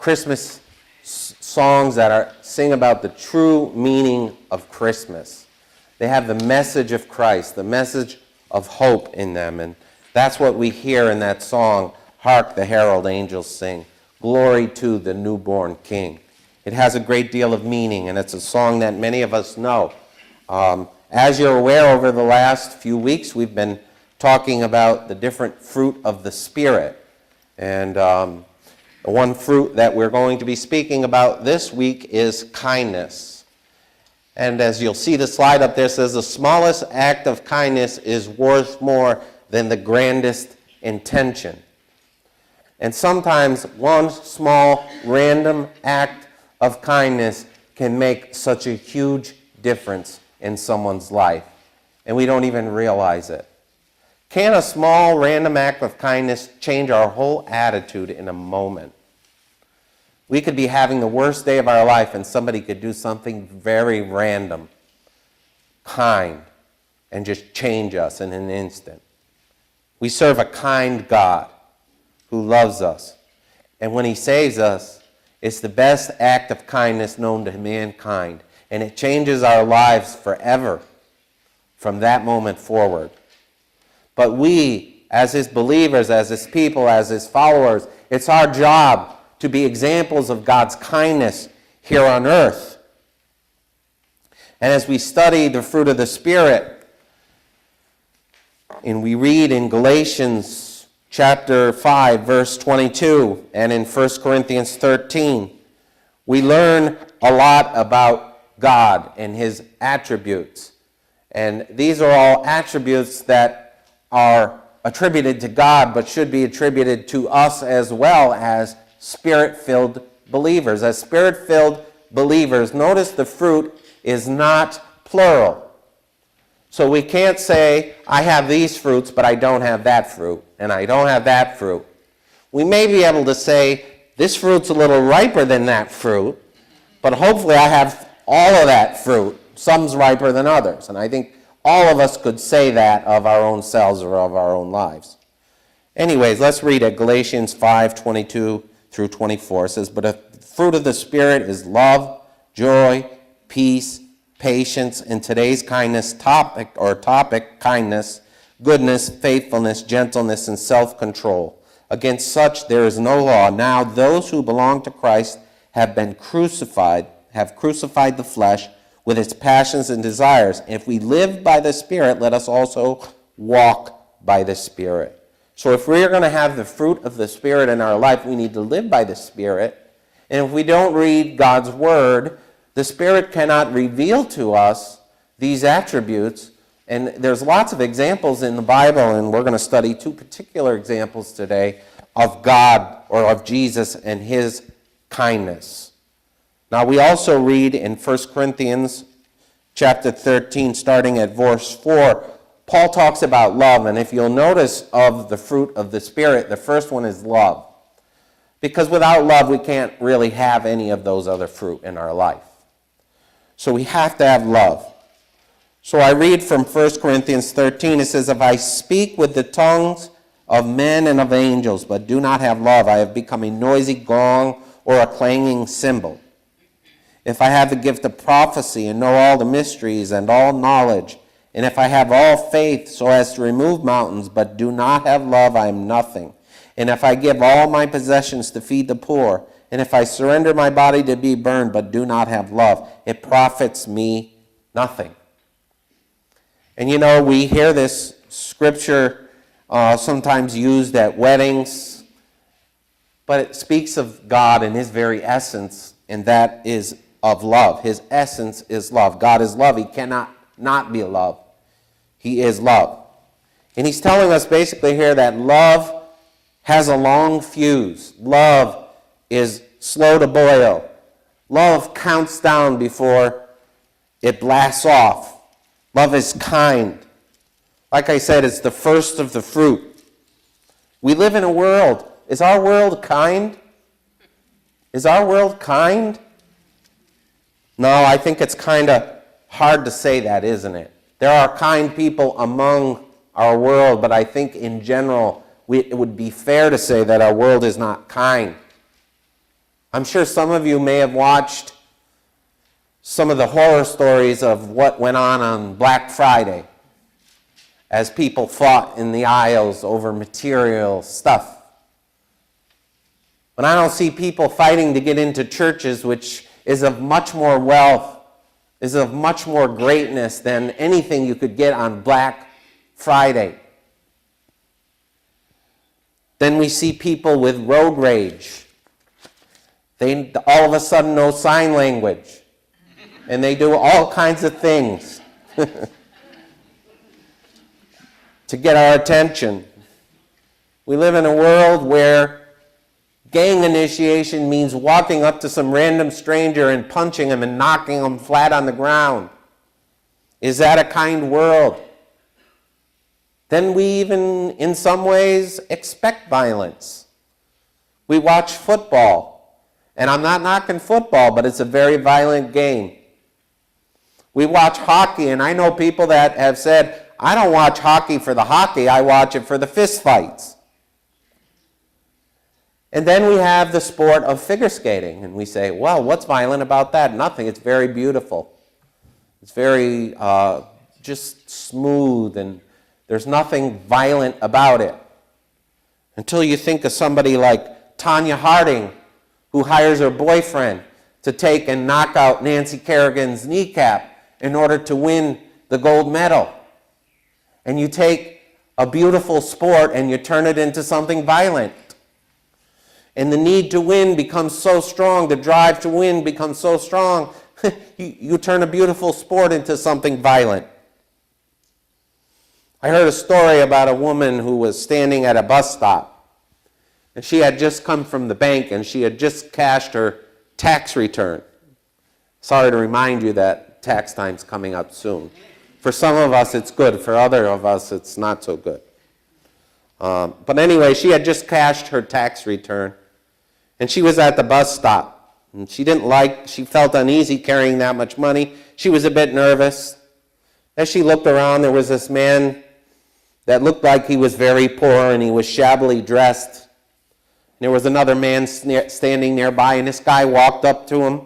Christmas songs that sing about the true meaning of Christmas. They have the message of Christ, the message of hope in them. And that's what we hear in that song, Hark the Herald Angels Sing, Glory to the Newborn King. It has a great deal of meaning, and it's a song that many of us know. As you're aware, over the last few weeks, we've been talking about the different fruit of the Spirit. And the one fruit that we're going to be speaking about this week is kindness. And as you'll see the slide up there, it says the smallest act of kindness is worth more than the grandest intention. And sometimes one small random act of kindness can make such a huge difference in someone's life, and we don't even realize it. Can a small random act of kindness change our whole attitude in a moment? We could be having the worst day of our life and somebody could do something very random, kind, and just change us in an instant. We serve a kind God who loves us. And when he saves us, it's the best act of kindness known to mankind. And it changes our lives forever from that moment forward. But we, as his believers, as his people, as his followers, it's our job to be examples of God's kindness here on earth. And as we study the fruit of the Spirit, and we read in Galatians chapter 5, verse 22, and in 1 Corinthians 13, we learn a lot about God and his attributes. And these are all attributes that are attributed to God, but should be attributed to us as well as Spirit-filled believers. As Spirit-filled believers, notice the fruit is not plural. So we can't say, I have these fruits, but I don't have that fruit, and I don't have that fruit. We may be able to say, this fruit's a little riper than that fruit, but hopefully I have all of that fruit. Some's riper than others. And I think all of us could say that of our own selves or of our own lives. Anyways, let's read it. Galatians 5:22 through 24. It says, but the fruit of the Spirit is love, joy, peace, patience, and today's topic, kindness, goodness, faithfulness, gentleness, and self-control. Against such there is no law. Now those who belong to Christ have crucified the flesh with its passions and desires. If we live by the Spirit, let us also walk by the Spirit. So if we're going to have the fruit of the Spirit in our life, we need to live by the Spirit. And if we don't read God's Word, the Spirit cannot reveal to us these attributes. And there's lots of examples in the Bible, and we're going to study two particular examples today of God or of Jesus and his kindness. Now we also read in 1 Corinthians chapter 13, starting at verse 4, Paul talks about love, and if you'll notice of the fruit of the Spirit, the first one is love. Because without love, we can't really have any of those other fruit in our life. So we have to have love. So I read from 1 Corinthians 13, it says, if I speak with the tongues of men and of angels, but do not have love, I have become a noisy gong or a clanging cymbal. If I have the gift of prophecy and know all the mysteries and all knowledge, and if I have all faith so as to remove mountains, but do not have love, I am nothing. And if I give all my possessions to feed the poor, and if I surrender my body to be burned, but do not have love, it profits me nothing. And you know, we hear this scripture sometimes used at weddings, but it speaks of God and his very essence, and that is of love. His essence is love. God is love. He cannot not be love. He is love. And he's telling us basically here that love has a long fuse. Love is slow to boil. Love counts down before it blasts off. Love is kind. Like I said, it's the first of the fruit. We live in a world. Is our world kind? Is our world kind? No, I think it's kind of hard to say that, isn't it? There are kind people among our world, but I think in general it would be fair to say that our world is not kind. I'm sure some of you may have watched some of the horror stories of what went on Black Friday as people fought in the aisles over material stuff. But I don't see people fighting to get into churches, which is of much more wealth, is of much more greatness than anything you could get on Black Friday. Then we see people with road rage. They all of a sudden know sign language, and they do all kinds of things to get our attention. We live in a world where gang initiation means walking up to some random stranger and punching him and knocking him flat on the ground. Is that a kind world? Then we even, in some ways, expect violence. We watch football, and I'm not knocking football, but it's a very violent game. We watch hockey, and I know people that have said, I don't watch hockey for the hockey, I watch it for the fist fights. And then we have the sport of figure skating, and we say, well, what's violent about that? Nothing, it's very beautiful. It's very just smooth, and there's nothing violent about it. Until you think of somebody like Tanya Harding, who hires her boyfriend to take and knock out Nancy Kerrigan's kneecap in order to win the gold medal. And you take a beautiful sport and you turn it into something violent. And the need to win becomes so strong, the drive to win becomes so strong, you turn a beautiful sport into something violent. I heard a story about a woman who was standing at a bus stop, and she had just come from the bank and she had just cashed her tax return. Sorry to remind you that tax time's coming up soon. For some of us it's good, for other of us it's not so good. But anyway, she had just cashed her tax return, and she was at the bus stop. And she felt uneasy carrying that much money. She was a bit nervous. As she looked around, there was this man that looked like he was very poor, and he was shabbily dressed. There was another man standing nearby, and this guy walked up to him,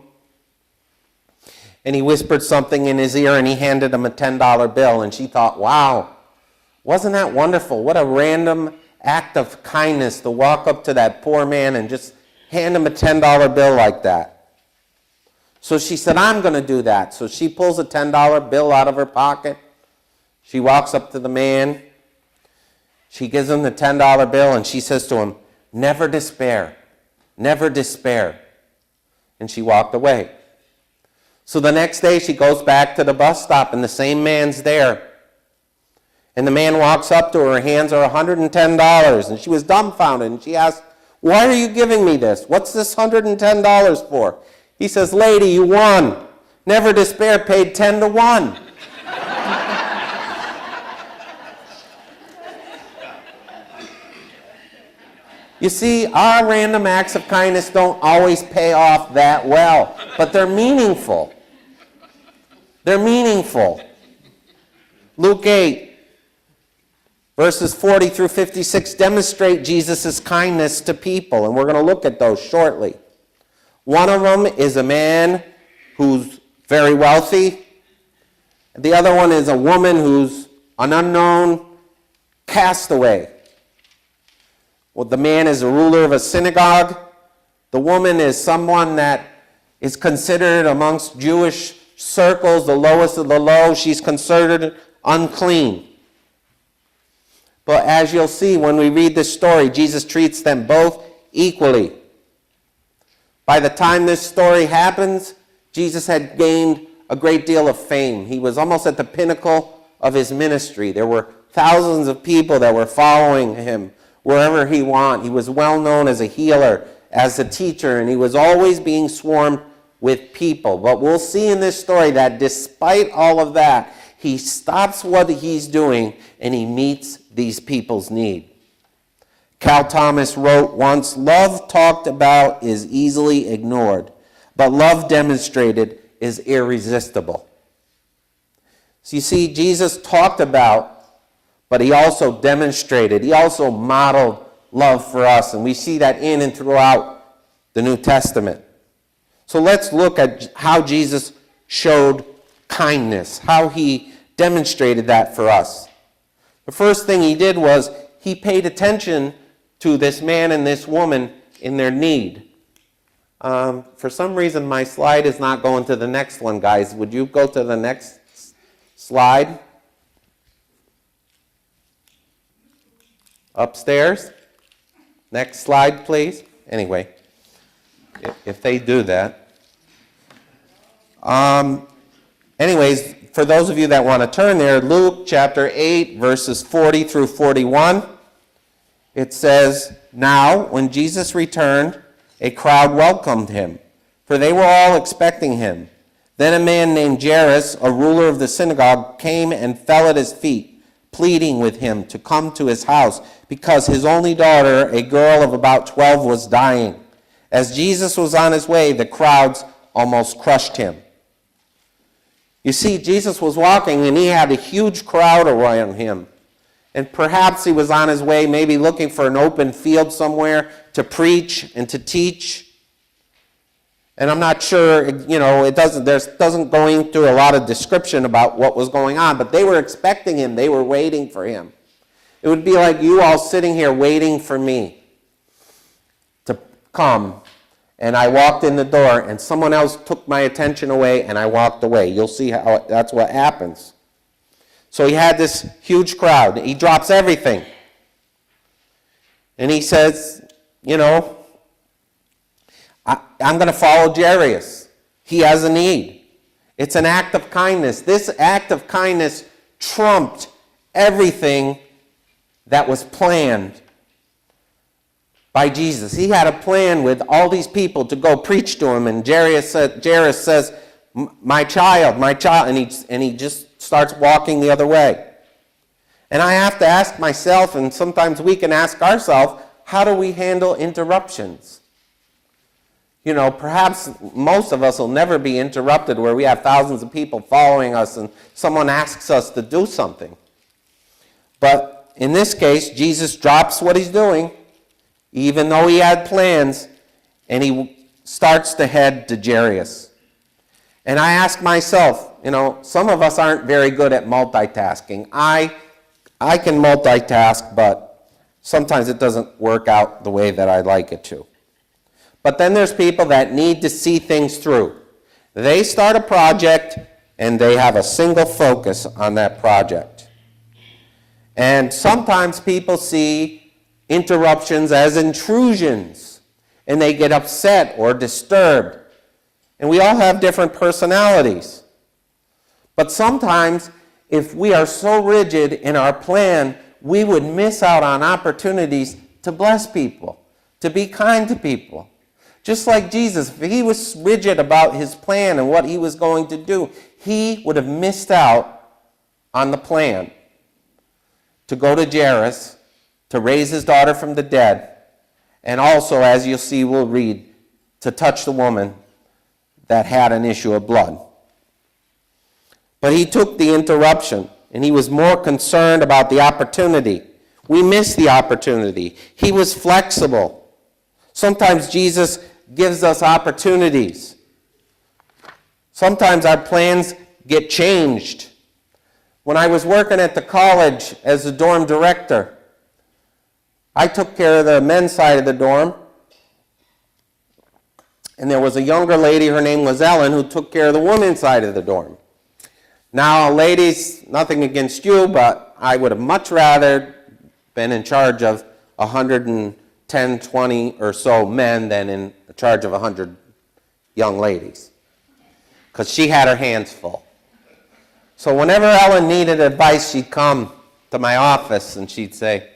and he whispered something in his ear, and he handed him a $10 bill, and she thought, wow, wasn't that wonderful? What a random act of kindness to walk up to that poor man and just hand him a $10 bill like that. So she said, I'm going to do that. So she pulls a $10 bill out of her pocket. She walks up to the man. She gives him the $10 bill, and she says to him, never despair, never despair. And she walked away. So the next day she goes back to the bus stop, and the same man's there. And the man walks up to her, hands her $110, and she was dumbfounded, and she asked, why are you giving me this? What's this $110 for? He says, lady, you won. Never Despair paid 10 to 1. You see, our random acts of kindness don't always pay off that well, but they're meaningful. They're meaningful. Luke 8. Verses 40 through 56 demonstrate Jesus' kindness to people, and we're going to look at those shortly. One of them is a man who's very wealthy. The other one is a woman who's an unknown castaway. Well, the man is a ruler of a synagogue. The woman is someone that is considered amongst Jewish circles the lowest of the low. She's considered unclean. But as you'll see when we read this story, Jesus treats them both equally. By the time this story happens, Jesus had gained a great deal of fame. He was almost at the pinnacle of his ministry. There were thousands of people that were following him wherever he went. He was well known as a healer, as a teacher, and he was always being swarmed with people. But we'll see in this story that despite all of that, he stops what he's doing and he meets these people's need. Cal Thomas wrote once, love talked about is easily ignored, but love demonstrated is irresistible. So you see, Jesus talked about, but he also demonstrated, he also modeled love for us. And we see that in and throughout the New Testament. So let's look at how Jesus showed kindness, how he demonstrated that for us. The first thing he did was he paid attention to this man and this woman in their need. For some reason, my slide is not going to the next one, guys. Would you go to the next slide? Upstairs. Next slide, please. Anyway, if they do that. Anyways, for those of you that want to turn there, Luke chapter 8, verses 40 through 41, it says, "Now, when Jesus returned, a crowd welcomed him, for they were all expecting him. Then a man named Jairus, a ruler of the synagogue, came and fell at his feet, pleading with him to come to his house, because his only daughter, a girl of about 12, was dying. As Jesus was on his way, the crowds almost crushed him." You see, Jesus was walking and he had a huge crowd around him. And perhaps he was on his way, maybe looking for an open field somewhere to preach and to teach. And I'm not sure, it doesn't go into a lot of description about what was going on, but they were expecting him. They were waiting for him. It would be like you all sitting here waiting for me to come. And I walked in the door, and someone else took my attention away, and I walked away. You'll see how that's what happens. So he had this huge crowd. He drops everything. And he says, I'm going to follow Jairus. He has a need. It's an act of kindness. This act of kindness trumped everything that was planned by Jesus. He had a plan with all these people to go preach to him, and Jairus says, my child, and he just starts walking the other way. And I have to ask myself, and sometimes we can ask ourselves, how do we handle interruptions? Perhaps most of us will never be interrupted where we have thousands of people following us and someone asks us to do something. But in this case, Jesus drops what he's doing, even though he had plans, and he starts to head to Jairus. And I ask myself, some of us aren't very good at multitasking. I can multitask, but sometimes it doesn't work out the way that I'd like it to. But then there's people that need to see things through. They start a project, and they have a single focus on that project. And sometimes people see interruptions as intrusions, and they get upset or disturbed. And we all have different personalities. But sometimes, if we are so rigid in our plan, we would miss out on opportunities to bless people, to be kind to people. Just like Jesus, if he was rigid about his plan and what he was going to do, he would have missed out on the plan to go to Jairus, to raise his daughter from the dead, and also, as you'll see, we'll read, to touch the woman that had an issue of blood. But he took the interruption, and he was more concerned about the opportunity. We miss the opportunity. He was flexible. Sometimes Jesus gives us opportunities. Sometimes our plans get changed. When I was working at the college as a dorm director, I took care of the men's side of the dorm, and there was a younger lady, her name was Ellen, who took care of the women's side of the dorm. Now, ladies, nothing against you, but I would have much rather been in charge of 110, 20 or so men than in charge of 100 young ladies, because she had her hands full. So whenever Ellen needed advice, she'd come to my office and she'd say,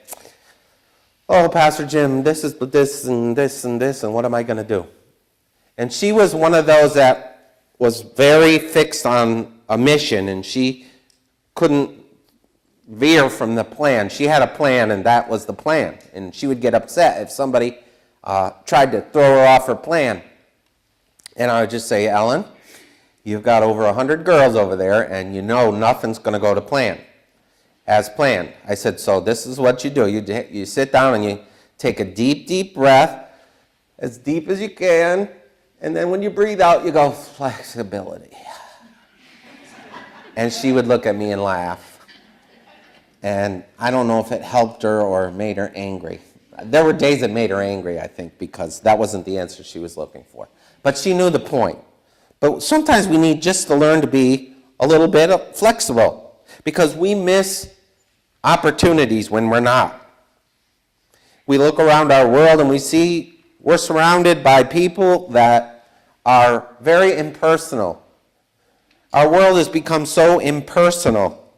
"Oh, Pastor Jim, this is this and this and this, and what am I going to do?" And she was one of those that was very fixed on a mission, and she couldn't veer from the plan. She had a plan, and that was the plan. And she would get upset if somebody tried to throw her off her plan. And I would just say, "Ellen, you've got over 100 girls over there, and you know nothing's going to go to plan, as planned." I said, "So this is what you do. You sit down and you take a deep, deep breath, as deep as you can, and then when you breathe out, you go, flexibility. And she would look at me and laugh. And I don't know if it helped her or made her angry. There were days that made her angry, I think, because that wasn't the answer she was looking for. But she knew the point. But sometimes we need just to learn to be a little bit flexible, because we miss opportunities when we're not. We look around our world and we see we're surrounded by people that are very impersonal. Our world has become so impersonal.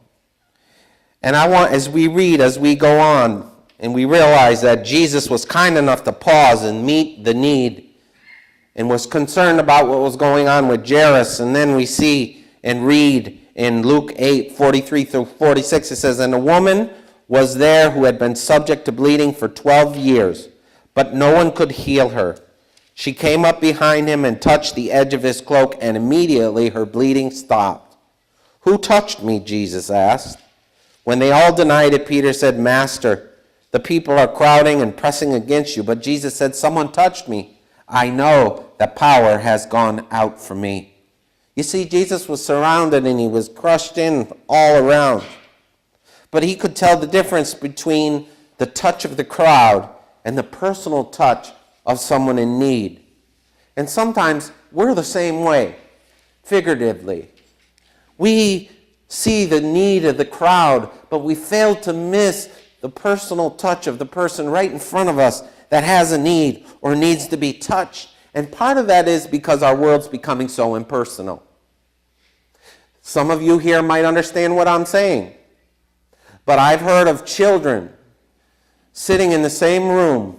And I want, as we read, as we go on, and we realize that Jesus was kind enough to pause and meet the need and was concerned about what was going on with Jairus. And then we see and read in Luke 8:43-46, it says, "And a woman was there who had been subject to bleeding for 12 years, but no one could heal her. She came up behind him and touched the edge of his cloak, and immediately her bleeding stopped. 'Who touched me?' Jesus asked. When they all denied it, Peter said, 'Master, the people are crowding and pressing against you.' But Jesus said, 'Someone touched me. I know that power has gone out from me.'" You see, Jesus was surrounded and he was crushed in all around. But he could tell the difference between the touch of the crowd and the personal touch of someone in need. And sometimes we're the same way, figuratively. We see the need of the crowd, but we fail to miss the personal touch of the person right in front of us that has a need or needs to be touched. And part of that is because our world's becoming so impersonal. Some of you here might understand what I'm saying, but I've heard of children sitting in the same room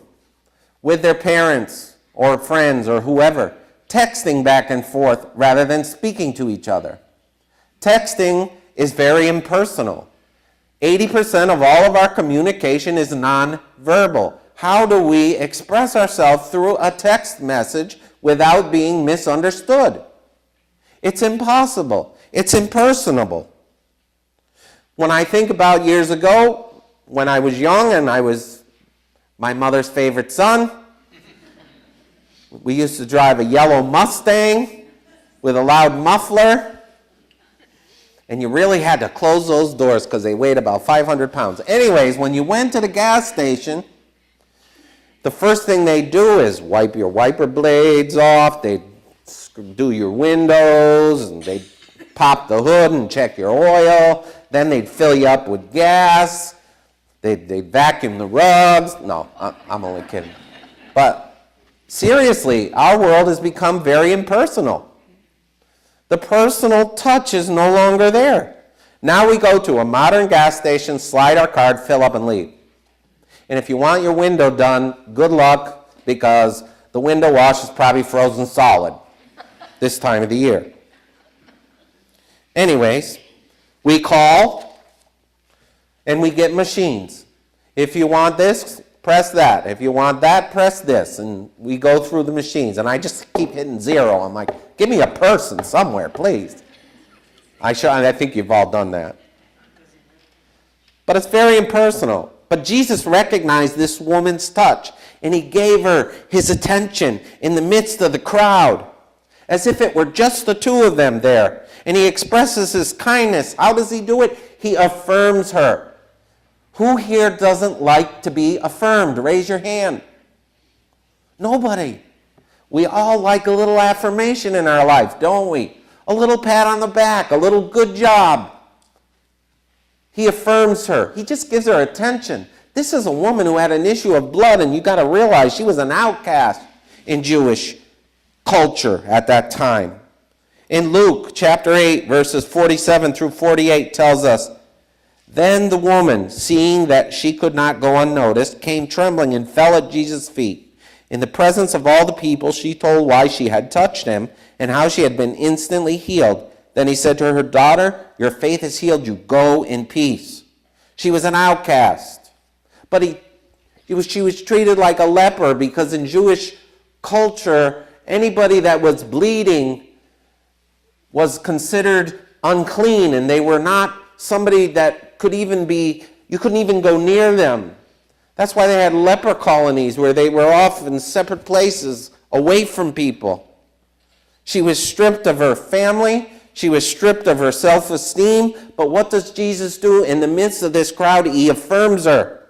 with their parents or friends or whoever, texting back and forth rather than speaking to each other. Texting is very impersonal. 80% of all of our communication is nonverbal. How do we express ourselves through a text message without being misunderstood? It's impossible. It's impersonable. When I think about years ago, when I was young and I was my mother's favorite son, we used to drive a yellow Mustang with a loud muffler, and you really had to close those doors because they weighed about 500 pounds. Anyways, when you went to the gas station, the first thing they do is wipe your wiper blades off, they do your windows, and they pop the hood and check your oil. Then they'd fill you up with gas. They'd vacuum the rugs. No, I'm only kidding. But seriously, our world has become very impersonal. The personal touch is no longer there. Now we go to a modern gas station, slide our card, fill up, and leave. And if you want your window done, good luck, because the window wash is probably frozen solid this time of the year. Anyways, we call and we get machines. If you want this, press that. If you want that, press this. And we go through the machines. And I just keep hitting 0. I'm like, give me a person somewhere, please. I think you've all done that. But it's very impersonal. But Jesus recognized this woman's touch, and he gave her his attention in the midst of the crowd, as if it were just the two of them there. And he expresses his kindness. How does he do it? He affirms her. Who here doesn't like to be affirmed? Raise your hand. Nobody. We all like a little affirmation in our life, don't we? A little pat on the back, a little good job. He affirms her. He just gives her attention. This is a woman who had an issue of blood, and you got to realize she was an outcast in Jewish culture at that time. In Luke chapter 8, verses 47-48 tells us, "Then the woman, seeing that she could not go unnoticed, came trembling and fell at Jesus' feet. In the presence of all the people, she told why she had touched him and how she had been instantly healed. Then he said to her, 'Daughter, your faith has healed you. Go in peace.'" She was an outcast. But she was treated like a leper, because in Jewish culture, anybody that was bleeding was considered unclean, and they were not somebody that could even be, you couldn't even go near them. That's why they had leper colonies where they were off in separate places, away from people. She was stripped of her family. She was stripped of her self-esteem. But what does Jesus do? In the midst of this crowd, he affirms her.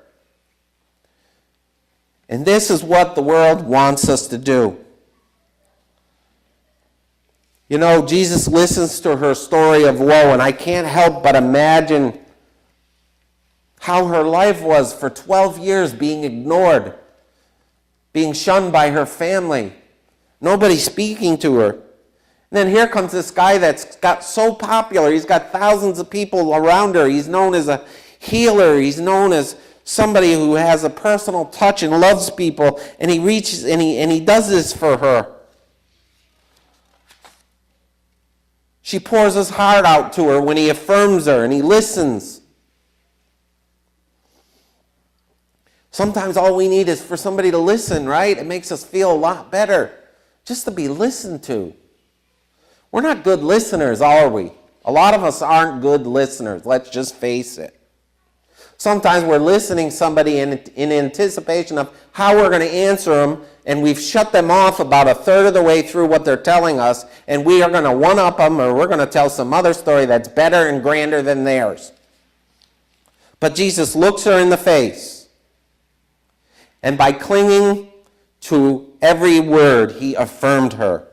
And this is what the world wants us to do. You know, Jesus listens to her story of woe, and I can't help but imagine how her life was for 12 years being ignored, being shunned by her family, nobody speaking to her. And then here comes this guy that's got so popular. He's got thousands of people around her. He's known as a healer. He's known as somebody who has a personal touch and loves people. And he reaches and he does this for her. She pours his heart out to her when he affirms her and he listens. Sometimes all we need is for somebody to listen, right? It makes us feel a lot better just to be listened to. We're not good listeners, are we? A lot of us aren't good listeners. Let's just face it. Sometimes we're listening to somebody in anticipation of how we're going to answer them, and we've shut them off about a third of the way through what they're telling us, and we are going to one-up them, or we're going to tell some other story that's better and grander than theirs. But Jesus looks her in the face, and by clinging to every word, he affirmed her.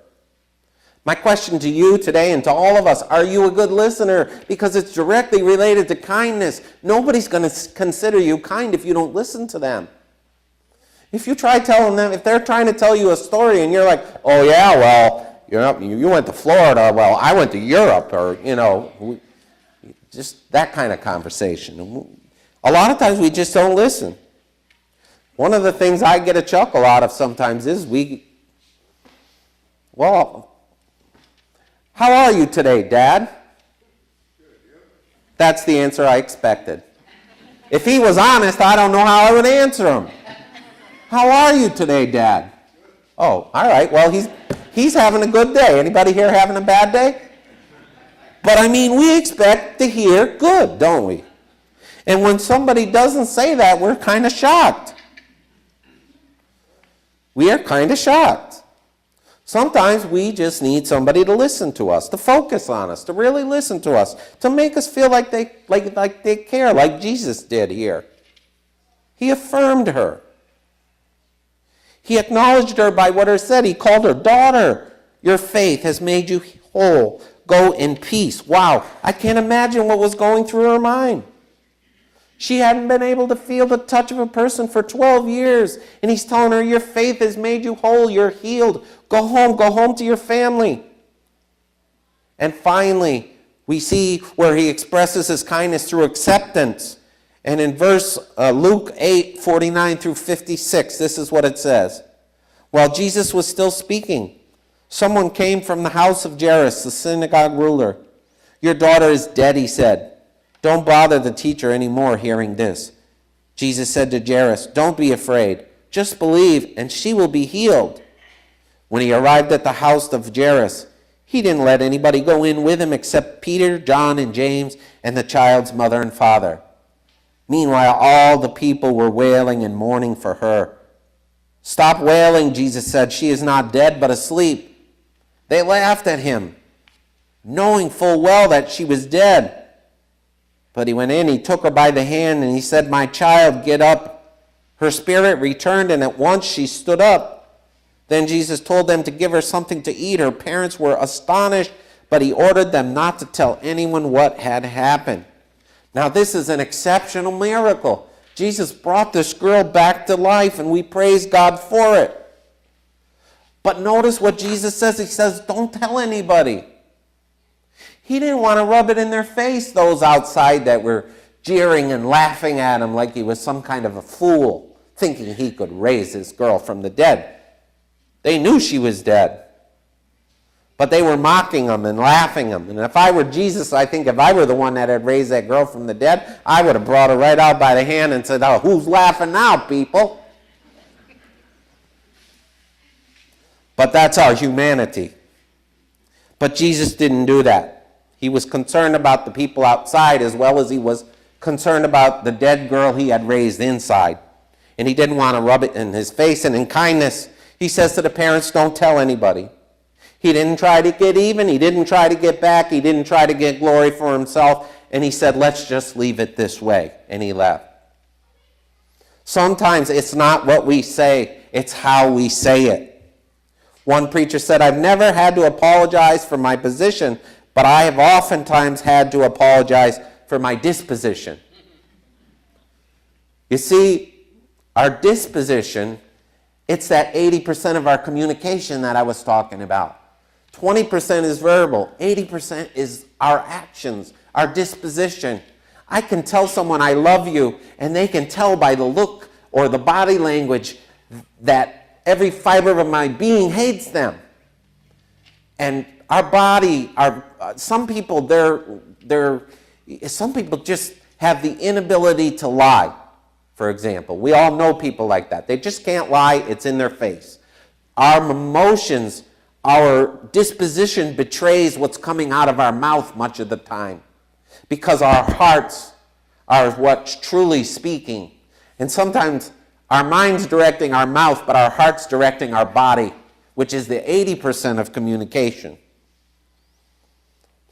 My question to you today and to all of us, are you a good listener? Because it's directly related to kindness. Nobody's going to consider you kind if you don't listen to them. If you try telling them, if they're trying to tell you a story and you're like, oh yeah, well, you went to Florida, well, I went to Europe, or, just that kind of conversation. A lot of times we just don't listen. One of the things I get a chuckle out of sometimes is how are you today, Dad? That's the answer I expected. If he was honest, I don't know how I would answer him. How are you today, Dad? Oh, all right. Well, he's having a good day. Anybody here having a bad day? But we expect to hear good, don't we? And when somebody doesn't say that, we're kind of shocked. We are kind of shocked. Sometimes we just need somebody to listen to us, to focus on us, to really listen to us, to make us feel like they care, like Jesus did here. He affirmed her. He acknowledged her by what he said. He called her, daughter, your faith has made you whole. Go in peace. Wow, I can't imagine what was going through her mind. She hadn't been able to feel the touch of a person for 12 years. And he's telling her, your faith has made you whole. You're healed. Go home to your family. And finally, we see where he expresses his kindness through acceptance. And in Luke 8:49 through 56, this is what it says. While Jesus was still speaking, someone came from the house of Jairus, the synagogue ruler. Your daughter is dead, he said. Don't bother the teacher anymore. Hearing this, Jesus said to Jairus, don't be afraid. Just believe, and she will be healed. When he arrived at the house of Jairus, he didn't let anybody go in with him except Peter, John, and James, and the child's mother and father. Meanwhile, all the people were wailing and mourning for her. Stop wailing, Jesus said. She is not dead, but asleep. They laughed at him, knowing full well that she was dead. But he went in, he took her by the hand, and he said, my child, get up. Her spirit returned, and at once she stood up. Then Jesus told them to give her something to eat. Her parents were astonished, but he ordered them not to tell anyone what had happened. Now, this is an exceptional miracle. Jesus brought this girl back to life, and we praise God for it. But notice what Jesus says. He says, don't tell anybody. He didn't want to rub it in their face, those outside that were jeering and laughing at him like he was some kind of a fool, thinking he could raise his girl from the dead. They knew she was dead, but they were mocking him and laughing him. And if I were Jesus, I think if I were the one that had raised that girl from the dead, I would have brought her right out by the hand and said, oh, who's laughing now, people? But that's our humanity. But Jesus didn't do that. He was concerned about the people outside as well as he was concerned about the dead girl he had raised inside. and he didn't want to rub it in his face. And in kindness, he says to the parents, don't tell anybody. He didn't try to get even. He didn't try to get back. He didn't try to get glory for himself. And he said, let's just leave it this way. And he left. Sometimes it's not what we say, it's how we say it. One preacher said, I've never had to apologize for my position, but I have oftentimes had to apologize for my disposition. You see, our disposition, it's that 80% of our communication that I was talking about. 20% is verbal, 80% is our actions, our disposition. I can tell someone I love you, and they can tell by the look or the body language that every fiber of my being hates them. And our body, some people just have the inability to lie, for example. We all know people like that. They just can't lie. It's in their face. Our emotions, our disposition betrays what's coming out of our mouth much of the time, because our hearts are what's truly speaking. And sometimes our mind's directing our mouth, but our heart's directing our body, which is the 80% of communication.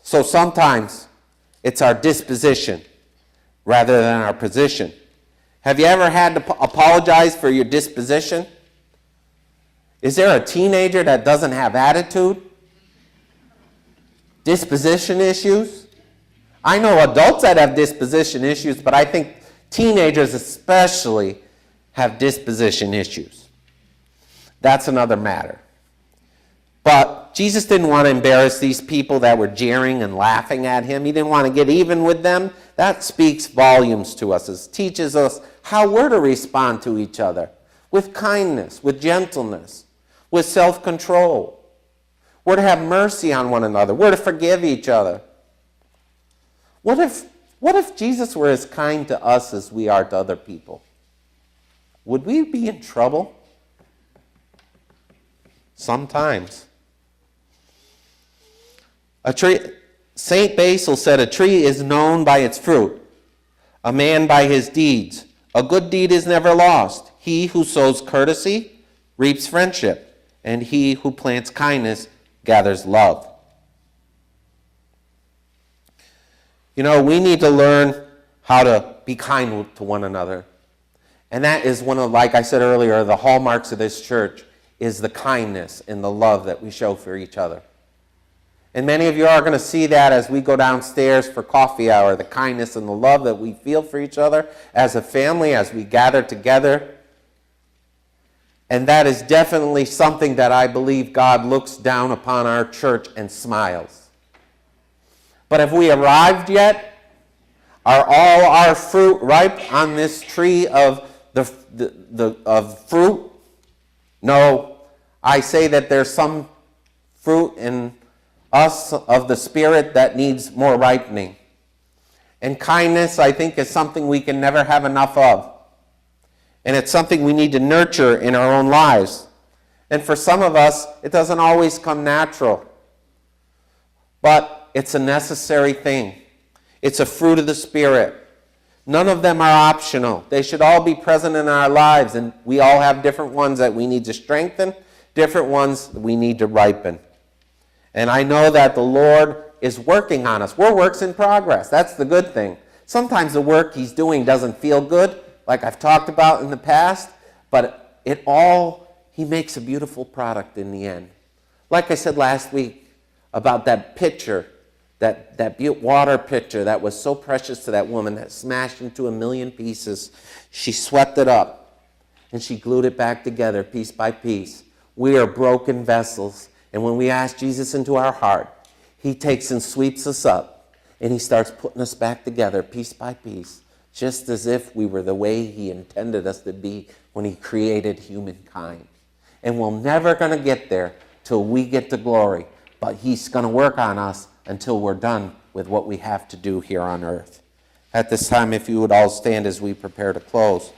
So sometimes it's our disposition rather than our position. Have you ever had to apologize for your disposition? Is there a teenager that doesn't have attitude? Disposition issues? I know adults that have disposition issues, but I think teenagers especially have disposition issues. That's another matter. But Jesus didn't want to embarrass these people that were jeering and laughing at him. He didn't want to get even with them. That speaks volumes to us. It teaches us how we're to respond to each other, with kindness, with gentleness, with self-control. We're to have mercy on one another. We're to forgive each other. What if Jesus were as kind to us as we are to other people? Would we be in trouble? Sometimes. St. Basil said, a tree is known by its fruit, a man by his deeds. A good deed is never lost. He who sows courtesy reaps friendship, and he who plants kindness gathers love. You know, we need to learn how to be kind to one another. And that is one of, like I said earlier, the hallmarks of this church is the kindness and the love that we show for each other. And many of you are going to see that as we go downstairs for coffee hour, the kindness and the love that we feel for each other as a family, as we gather together. And that is definitely something that I believe God looks down upon our church and smiles. But have we arrived yet? Are all our fruit ripe on this tree of fruit? No, I say that there's some fruit in us of the Spirit that needs more ripening. And kindness, I think, is something we can never have enough of. And it's something we need to nurture in our own lives. And for some of us, it doesn't always come natural. But it's a necessary thing. It's a fruit of the Spirit. None of them are optional. They should all be present in our lives, and we all have different ones that we need to strengthen, different ones that we need to ripen. And I know that the Lord is working on us. We're works in progress. That's the good thing. Sometimes the work He's doing doesn't feel good, like I've talked about in the past, but He makes a beautiful product in the end. Like I said last week about that pitcher, that water pitcher that was so precious to that woman that smashed into 1,000,000 pieces. She swept it up and she glued it back together piece by piece. We are broken vessels, and when we ask Jesus into our heart, He takes and sweeps us up and He starts putting us back together piece by piece, just as if we were the way He intended us to be when He created humankind. And we're never going to get there till we get to glory, but He's going to work on us until we're done with what we have to do here on earth. At this time, if you would all stand as we prepare to close.